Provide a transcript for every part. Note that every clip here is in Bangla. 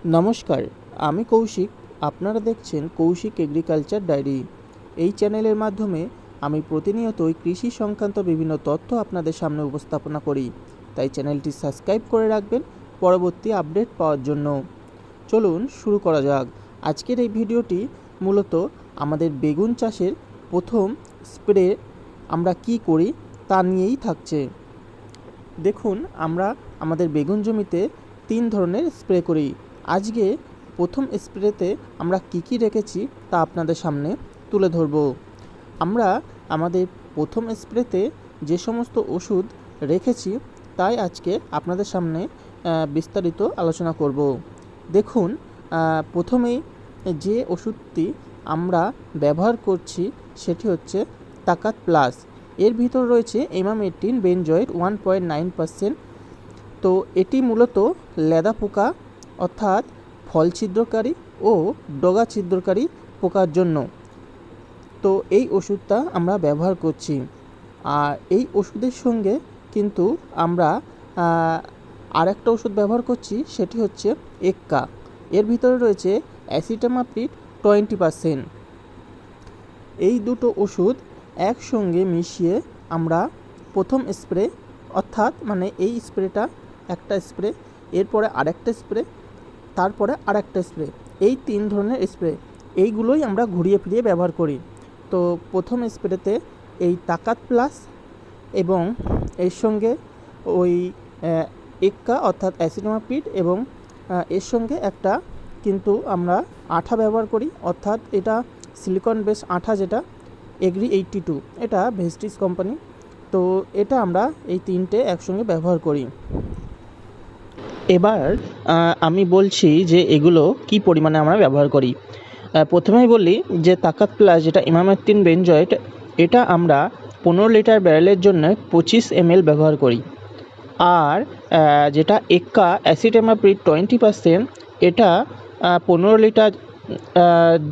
নমস্কার, আমি কৌশিক। আপনারা দেখছেন কৌশিক এগ্রিকালচার ডায়েরি। এই চ্যানেলের মাধ্যমে আমি প্রতিনিয়তই কৃষি সংক্রান্ত বিভিন্ন তথ্য আপনাদের সামনে উপস্থাপনা করি, তাই চ্যানেলটি সাবস্ক্রাইব করে রাখবেন পরবর্তী আপডেট পাওয়ার জন্য। চলুন শুরু করা যাক। আজকের এই ভিডিওটি মূলত আমাদের বেগুন চাষের প্রথম স্প্রে আমরা কি করি তা নিয়েই থাকছে। দেখুন, আমরা আমাদের বেগুন জমিতে 3 ধরনের স্প্রে করি। আজকে প্রথম স্প্রেতে আমরা কি রেখেছি তা আপনাদের সামনে তুলে ধরব। আমরা আমাদের প্রথম স্প্রেতে যে সমস্ত ওষুধ রেখেছি তাই আজকে আপনাদের সামনে বিস্তারিত আলোচনা করব। দেখুন, প্রথমেই যে ওষুধটি আমরা ব্যবহার করছি সেটি হচ্ছে তাকাত প্লাস। এর ভিতর রয়েছে ইমামেটিন বেনজয়েড 1.9%। তো এটি মূলত লেদা পোকা অর্থাৎ ফল ছিদ্রকারী ও ডগা ছিদ্রকারী পোকার জন্য। তো এই ওষুধটা আমরা ব্যবহার করছি। আর এই ওষুধের সঙ্গে কিন্তু আমরা আরেকটা ওষুধ ব্যবহার করছি, সেটি হচ্ছে এক্কা। এর ভিতরে রয়েছে অ্যাসিটামাপ্রিড 20%। এই দুটো ওষুধ একসঙ্গে মিশিয়ে আমরা প্রথম স্প্রে অর্থাৎ এই স্প্রেটা একটা স্প্রে, এরপরে আরেকটা স্প্রে, তারপরে আরেকটা স্প্রে, এই 3 ধরনের স্প্রে এইগুলোই আমরা ঘুরিয়ে ফিরিয়ে ব্যবহার করি। তো প্রথম স্প্রেতে এই তাকাত প্লাস এবং এর সঙ্গে ওই এক্কা অর্থাৎ অ্যাসিটামাপ্রিড এবং এর সঙ্গে একটা কিন্তু আমরা আঠা ব্যবহার করি, অর্থাৎ এটা সিলিকন বেস আঠা, যেটা এগ্রি 82, এটা ভেস্টিজ কোম্পানি। তো এটা আমরা এই 3টে একসঙ্গে ব্যবহার করি। এবার আমি বলছি যে এগুলো কি পরিমাণে আমরা ব্যবহার করি। প্রথমেই বলি যে তাকাত প্লাস, যেটা ইমামেটিন বেনজয়েড, এটা আমরা 15 লিটার ব্যারেলের জন্য 25 ml ব্যবহার করি। আর যেটা এক্কা অ্যাসিটামাপ্রিড 20%, এটা 15 লিটার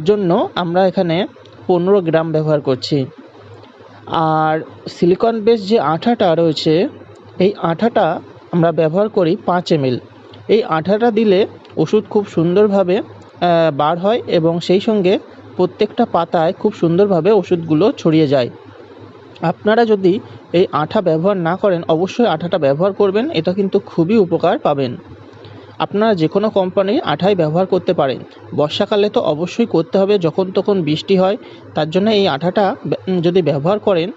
জন্য আমরা এখানে 15 গ্রাম ব্যবহার করছি। আর সিলিকন বেস যে আঠাটা রয়েছে, এই আঠাটা আমরা ব্যবহার করি 5 ml। এই আঠাটা দিলে ওষুধ খুব সুন্দরভাবে বার হয় এবং সেই সঙ্গে প্রত্যেকটা পাতায় খুব সুন্দরভাবে ওষুধগুলো ছড়িয়ে যায়। আপনারা যদি এই আঠা ব্যবহার না করেন, অবশ্যই আঠাটা ব্যবহার করবেন, এটা কিন্তু খুবই উপকার পাবেন। আপনারা যে কোনো কোম্পানির আঠাই ব্যবহার করতে পারেন। বর্ষাকালে তো অবশ্যই করতে হবে, যখন তখন বৃষ্টি হয়, তার জন্য এই আঠাটা যদি ব্যবহার করেন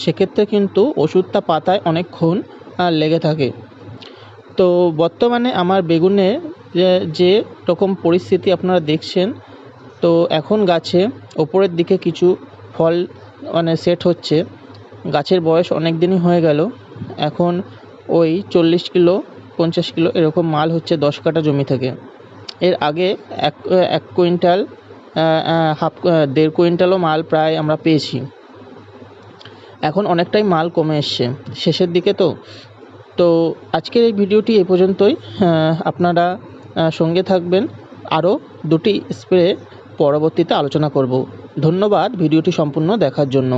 সেক্ষেত্রে কিন্তু ওষুধটা পাতায় অনেকক্ষণ লেগে থাকে। তো বর্তমানে আমার বেগুনের যে রকম পরিস্থিতি আপনারা দেখছেন, তো এখন গাছে ওপরের দিকে কিছু ফল সেট হচ্ছে। গাছের বয়স অনেক দিনই হয়ে গেল। এখন ওই 40 কিলো 50 কিলো এরকম মাল হচ্ছে 10 কাঠা জমি থেকে। এর আগে এক কুইন্টাল, 1.5 কুইন্টালও মাল প্রায় আমরা পেয়েছি। এখন অনেকটাই মাল কমে এসছে শেষের দিকে। তো আজকের এই ভিডিওটি এই পর্যন্তই। আপনারা সঙ্গে থাকবেন, আরও 2টি স্প্রে পরবর্তীতে আলোচনা করব। ধন্যবাদ ভিডিওটি সম্পূর্ণ দেখার জন্য।